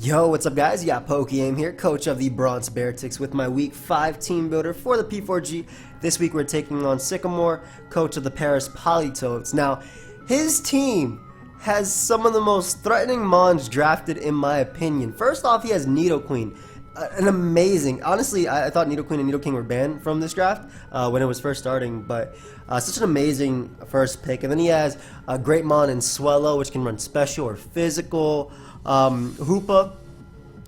Yo, what's up guys? You got pokeaim here, coach of the Bronx Beartics with my week 5 team builder for the P4G. This week we're taking on Cykomore, coach of the Paris Politoeds. Now, his team has some of the most threatening mons drafted in my opinion. First off, he has Nidoqueen. An amazing, honestly, I thought Nidoqueen and Nidoking were banned from this draft when it was first starting, but such an amazing first pick. And then he has a great mon in Swellow, which can run special or physical. Hoopa,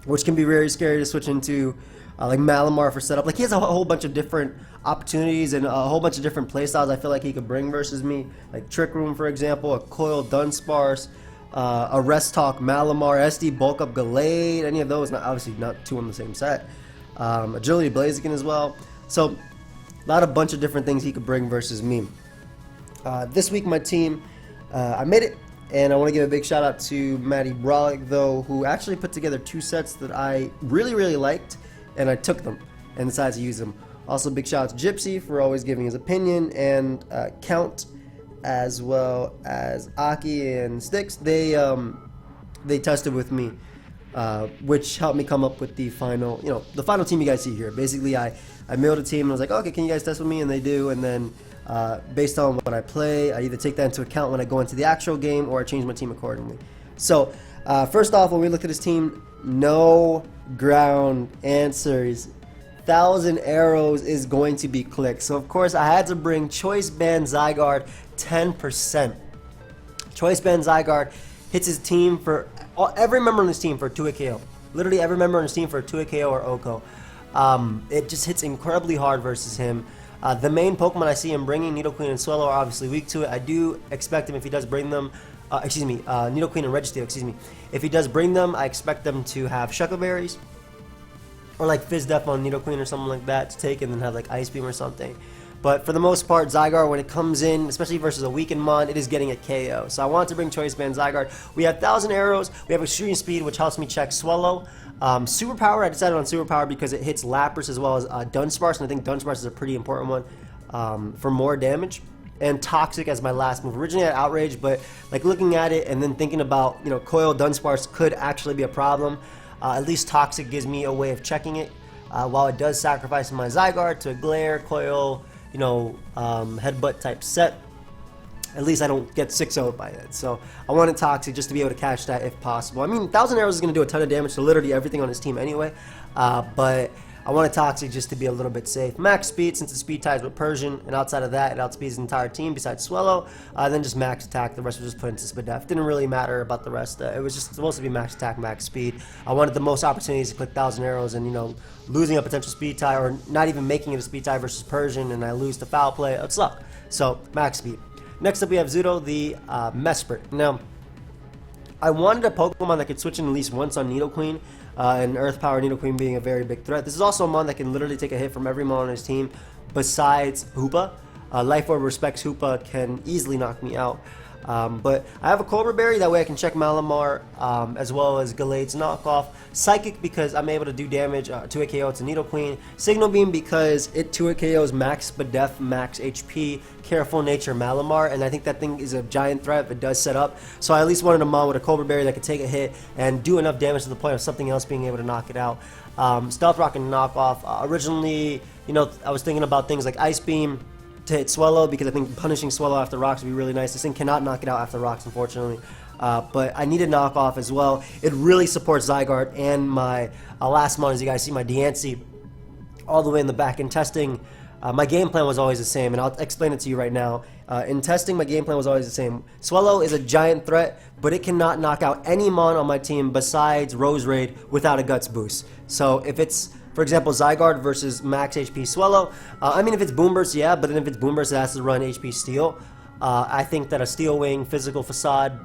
which can be very scary to switch into, like Malamar for setup. Like, he has a whole bunch of different opportunities and a whole bunch of different playstyles I feel like he could bring versus me. Like Trick Room, for example, a Coil Dunsparce, a Rest Talk Malamar, SD Bulk Up Gallade, any of those, obviously not two on the same set. Agility Blaziken as well. So, a bunch of different things he could bring versus me. This week, my team, I made it. And I want to give a big shout out to Matty Brolick, though, who actually put together 2 sets that I really liked, and I took them and decided to use them. Also, big shout out to Gypsy for always giving his opinion, and Count, as well as Aki and Sticks. They tested with me, which helped me come up with the final, the final team you guys see here. Basically, I mailed a team and was like, okay, can you guys test with me? And they do, and then based on what I play, I either take that into account when I go into the actual game or I change my team accordingly. So, first off, when we looked at his team, no ground answers. 1,000 arrows is going to be clicked. So, of course, I had to bring Choice Band Zygarde 10%. Choice Band Zygarde hits his team for, every member on this team for a 2-hit KO. Literally every member on his team for a 2-hit KO or OHKO. It just hits incredibly hard versus him. The main Pokemon I see him bringing, Nidoqueen and Swellow, are obviously weak to it. I do expect him, if he does bring them, Nidoqueen and Registeel, if he does bring them, I expect them to have Shuckle Berries, or like Fizz Def on Nidoqueen or something like that to take, and then have like Ice Beam or something. But for the most part, Zygarde, when it comes in, especially versus a weakened mon, it is getting a KO. So I wanted to bring Choice Band Zygarde. We have 1,000 arrows, we have Extreme Speed, which helps me check Swellow. Superpower, I decided on Superpower because it hits Lapras as well as Dunsparce, and I think Dunsparce is a pretty important one for more damage. And Toxic as my last move. Originally I had Outrage, but like looking at it and then thinking about, Coil Dunsparce could actually be a problem. At least Toxic gives me a way of checking it, while it does sacrifice my Zygarde to a Glare, Coil, Headbutt type set. At least I don't get 6-0'd by it. So I wanted Toxic just to be able to catch that if possible. I mean, 1,000 arrows is going to do a ton of damage to literally everything on his team anyway. But I wanted Toxic just to be a little bit safe. Max Speed, since it speed ties with Persian, and outside of that, it outspeeds his entire team besides Swellow. Then just Max Attack. The rest was just put into Spadef. Didn't really matter about the rest. It was just supposed to be Max Attack, Max Speed. I wanted the most opportunities to click 1,000 arrows and, losing a potential speed tie or not even making it a speed tie versus Persian, and I lose to Foul Play. It's luck. So, Max Speed. Next up, we have Zudo, the Mesprit. Now, I wanted a Pokemon that could switch in at least once on Nidoqueen, and Earth Power Nidoqueen being a very big threat. This is also a mon that can literally take a hit from every mon on his team besides Hoopa. Life Orb respects Hoopa, can easily knock me out. But I have a Cobra Berry, that way I can check Malamar, as well as Gallade's knockoff. Psychic, because I'm able to do damage, 2-hit KO to Nidoqueen. Signal Beam, because it 2-hit KOs Max Spadef, Max HP, Careful Nature, Malamar, and I think that thing is a giant threat if it does set up. So I at least wanted a mon with a Cobra Berry that could take a hit and do enough damage to the point of something else being able to knock it out. Stealth Rock and knockoff. Originally, I was thinking about things like Ice Beam to hit Swellow, because I think punishing Swellow after rocks would be really nice. This thing cannot knock it out after rocks, unfortunately. But I need a knockoff as well. It really supports Zygarde and my last mon, as you guys see, my Diancie, all the way in the back. In testing, my game plan was always the same, and I'll explain it to you right now. In testing, my game plan was always the same. Swellow is a giant threat, but it cannot knock out any mon on my team besides Rose Raid without a Guts boost. So if it's, for example, Zygarde versus Max HP Swellow, if it's Boom Burst, yeah, but then if it's Boom Burst, it has to run HP Steel. I think that a Steel Wing, Physical Facade,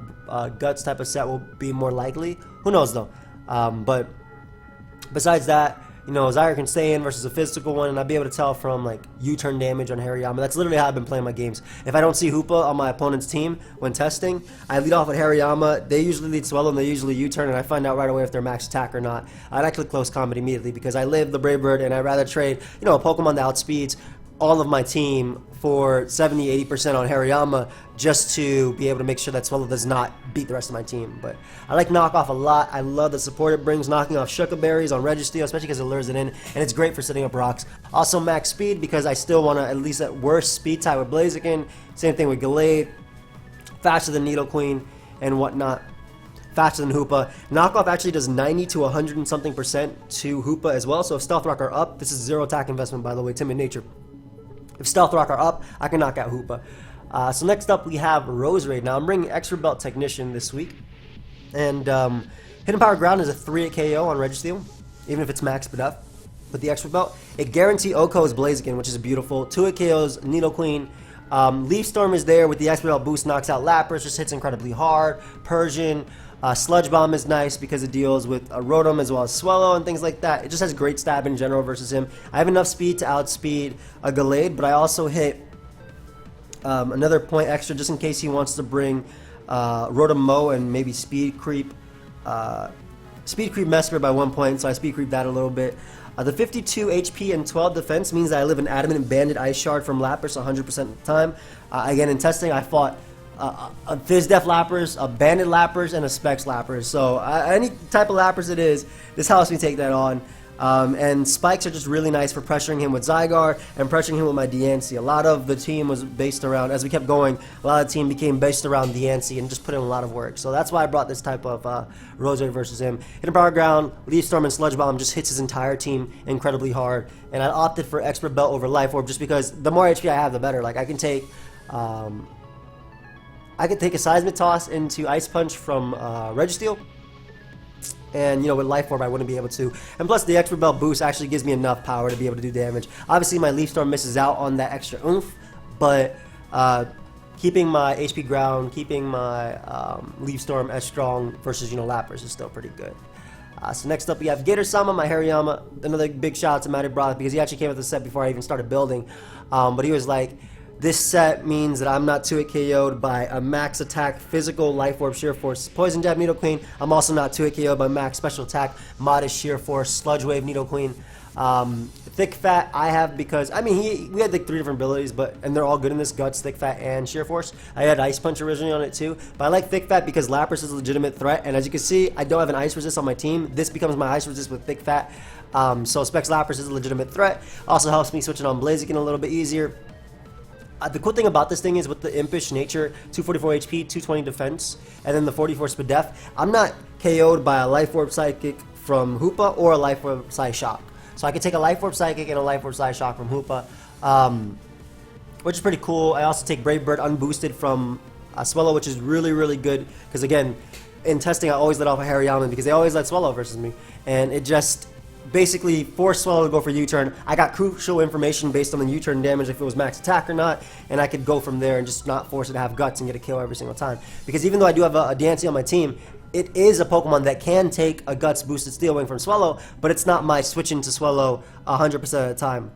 Guts type of set will be more likely. Who knows, though? But besides that, Zygarde can stay in versus a physical one, and I'll be able to tell from, like, U-turn damage on Hariyama. That's literally how I've been playing my games. If I don't see Hoopa on my opponent's team when testing, I lead off with Hariyama. They usually lead Swellow, and they usually U-turn, and I find out right away if they're max attack or not. I click close combat immediately because I live the Brave Bird, and I'd rather trade, a Pokemon that outspeeds all of my team for 70-80% on Hariyama just to be able to make sure that Swallow does not beat the rest of my team. But I like knockoff a lot. I love the support it brings, knocking off Shuka Berries on Registeel, especially because it lures it in, and it's great for setting up rocks. Also max speed, because I still want to at least at worst speed tie with Blaziken. Same thing with Gallade. Faster than Nidoqueen and whatnot. Faster than Hoopa. Knockoff actually does 90 to 100 and something % to Hoopa as well. So if Stealth Rock are up, this is 0 attack investment, by the way, Timid Nature. If Stealth Rock are up, I can knock out Hoopa. So next up we have Roserade. Now I'm bringing Extra Belt Technician this week. And Hidden Power Ground is a 3-hit KO on Registeel, even if it's max Spadef. With the Extra Belt, it guarantees OHKO's Blaziken, which is beautiful. 2-hit KOs, Nidoqueen. Leaf Storm is there with the Extra Belt boost, knocks out Lapras, just hits incredibly hard. Persian. Sludge Bomb is nice because it deals with Rotom as well as Swallow and things like that. It just has great stab in general versus him. I have enough speed to outspeed a Gallade, but I also hit another point extra just in case he wants to bring Rotom Mow and maybe Speed Creep Mesper by 1 point, so I Speed Creep that a little bit. The 52 HP and 12 defense means that I live an Adamant and Banded Ice Shard from Lapras 100% of the time. Again, in testing, I fought a Fizdef Lapras, a Banded Lapras, and a Specs Lapras. So any type of Lapras it is, this helps me take that on. And spikes are just really nice for pressuring him with Zygarde and pressuring him with my Diancie. A lot of the team was based around, as we kept going, a lot of the team became based around Diancie and just put in a lot of work. So that's why I brought this type of Roserade versus him. Hidden Power Ground, Leaf Storm, and Sludge Bomb just hits his entire team incredibly hard. And I opted for Expert Belt over Life Orb just because the more HP I have, the better. Like I can take a Seismic Toss into Ice Punch from Registeel. And, you know, with Life Orb, I wouldn't be able to. And plus, the Extra Belt boost actually gives me enough power to be able to do damage. Obviously, my Leaf Storm misses out on that extra oomph, but keeping my HP ground, keeping my Leaf Storm as strong versus, you know, Lapras is still pretty good. So next up, we have Gator-sama, my Hariyama. Another big shout out to Matty Brock because he actually came with the set before I even started building. But he was like, this set means that I'm not 2-hit KO'd by a max attack, physical, Life Orb, Sheer Force, Poison Jab, Nidoqueen. I'm also not 2-hit KO'd by max special attack, Modest, Sheer Force, Sludge Wave, Nidoqueen. Thick Fat I have because, I mean, we had like 3 different abilities, and they're all good in this, Guts, Thick Fat, and Sheer Force. I had Ice Punch originally on it too, but I like Thick Fat because Lapras is a legitimate threat, and as you can see, I don't have an Ice Resist on my team. This becomes my Ice Resist with Thick Fat, so Specs Lapras is a legitimate threat. Also helps me switch it on Blaziken a little bit easier. The cool thing about this thing is with the Impish nature, 244 HP, 220 defense, and then the 44 Spadef, I'm not KO'd by a Life Orb Psychic from Hoopa or a Life Orb Psy-Shock. So I can take a Life Orb Psychic and a Life Orb Psy-Shock from Hoopa, which is pretty cool. I also take Brave Bird unboosted from Swallow, which is really, really good, because again, in testing I always let off a Hariyama because they always let Swallow versus me, and it just basically forced Swallow to go for U-turn. I got crucial information based on the U-turn damage, if it was max attack or not, and I could go from there and just not force it to have Guts and get a kill every single time. Because even though I do have a Diancie on my team, it is a Pokemon that can take a Guts boosted Steel Wing from Swallow, but it's not my switching to Swallow 100% of the time.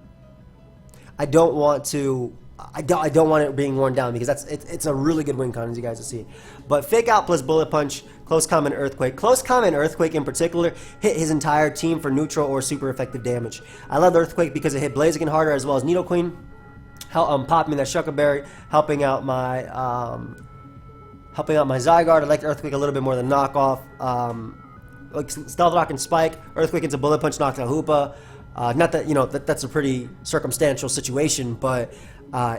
I don't want it being worn down because it's a really good win con, as you guys will see. But Fake Out plus Bullet Punch, Close Combat, Earthquake. Close Combat and Earthquake in particular hit his entire team for neutral or super effective damage. I love Earthquake because it hit Blaziken harder as well as Nidoqueen. Popping that Shuka Berry, helping out my Zygarde. I like Earthquake a little bit more than Knockoff. Like Stealth Rock and Spike. Earthquake into Bullet Punch, knocks out Hoopa. Not that, you know, that's a pretty circumstantial situation, but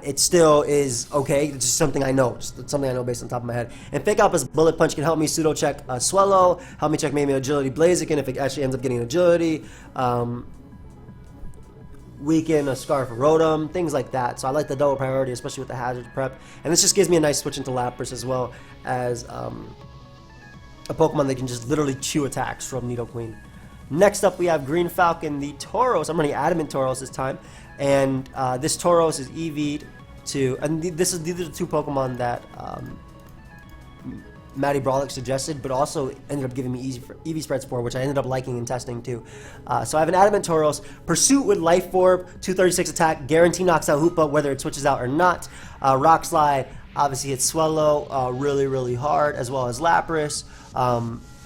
it still is okay. It's just something I know. Just something I know based on top of my head. And Fake Out as Bullet Punch can help me pseudo check Swallow, help me check maybe Agility Blaziken if it actually ends up getting Agility. Weaken a Scarf Rotom, things like that. So I like the double priority, especially with the Hazard Prep. And this just gives me a nice switch into Lapras as well as a Pokemon that can just literally chew attacks from Nidoqueen. Next up, we have Green Falcon, the Tauros. I'm running Adamant Tauros this time, and this Tauros is EV'd to, and these are the 2 Pokemon that Matty Brawlick suggested, but also ended up giving me EV spreads for, which I ended up liking and testing too. So I have an Adamant Tauros, Pursuit with Life Orb, 236 attack, guarantee knocks out Hoopa whether it switches out or not. Rock Slide, obviously hits Swallow really, really hard, as well as Lapras.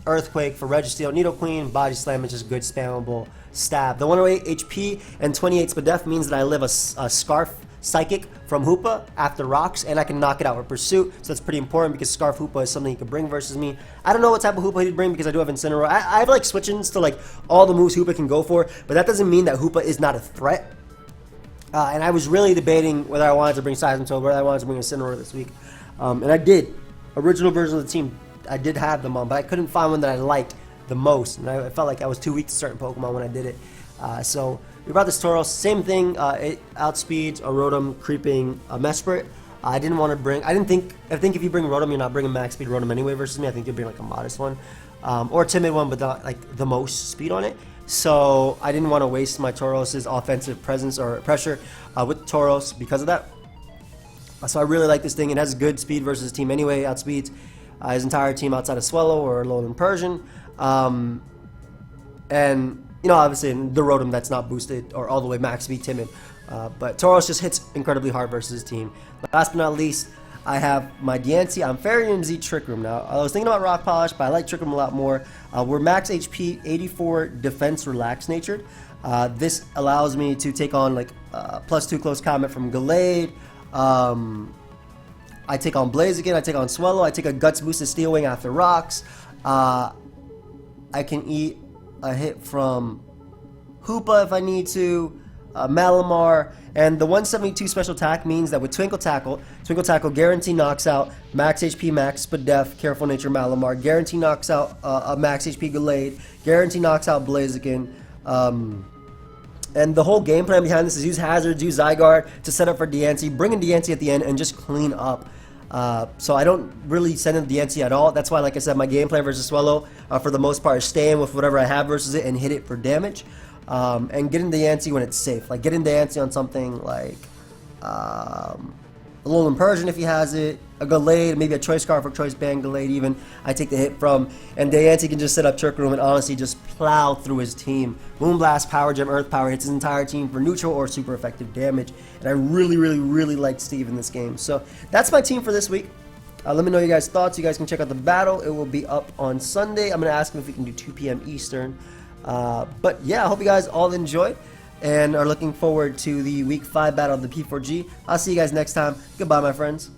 Earthquake for Registeel, Nidoqueen, Body Slam is just good spammable Stab. The 108 HP and 28 Spadef means that I live a Scarf Psychic from Hoopa after rocks, and I can knock it out with Pursuit, so that's pretty important because Scarf Hoopa is something he could bring versus me. I don't know what type of Hoopa he'd bring because I do have Incineroar. I have like switch-ins to like all the moves Hoopa can go for, but that doesn't mean that Hoopa is not a threat. And I was really debating whether I wanted to bring Seismitoad, whether I wanted to bring Incineroar this week. And I did. Original version of the team, I did have them on, but I couldn't find one that I liked the most, and I felt like I was too weak to certain Pokemon when I did it. So we brought this Tauros, same thing, it outspeeds a Rotom, creeping a Mesprit. I didn't want to bring, I think if you bring Rotom, you're not bringing max speed Rotom anyway versus me. I think you'll bring like a modest one, or a timid one, but not like the most speed on it. So I didn't want to waste my Tauros's offensive presence or pressure with Tauros because of that. So I really like this thing. It has good speed versus team anyway, outspeeds his entire team outside of Swellow or Alolan Persian. And you know, obviously the Rotom that's not boosted or all the way max speed timid, but Tauros just hits incredibly hard versus his team. Last but not least, I have my Diancie on Fairy MZ Trick Room. Now I was thinking about Rock Polish, but I like Trick Room a lot more. We're max HP, 84 defense, relaxed natured. This allows me to take on like +2 close combat from Gallade. I take on Blaziken, I take on Swellow, I take a Guts boosted Steel Wing after rocks. I can eat a hit from Hoopa if I need to, Malamar, and the 172 special attack means that with Twinkle Tackle guarantee knocks out max HP Max Spadef, Careful Nature Malamar, guarantee knocks out a max HP Gallade, guarantee knocks out Blaziken, and the whole game plan behind this is use Hazards, use Zygarde to set up for Diancie, bring in Diancie at the end, and just clean up. So I don't really send in Diancie at all. That's why, like I said, my game plan versus Swellow, for the most part, is staying with whatever I have versus it and hit it for damage. And getting Diancie when it's safe. Like getting Diancie on something like Alolan Persian if he has it, a Gallade, maybe a Choice Scarf or Choice Band Gallade even, I take the hit from, and Diancie can just set up Trick Room and honestly just plow through his team. Moonblast, Power Gem, Earth Power hits his entire team for neutral or super effective damage, and I really liked Steve in this game. So that's my team for this week. Let me know your guys' thoughts. You guys can check out the battle. It will be up on Sunday. I'm going to ask him if we can do 2 p.m. Eastern. But yeah, I hope you guys all enjoyed and are looking forward to the Week 5 battle of the P4G. I'll see you guys next time. Goodbye, my friends.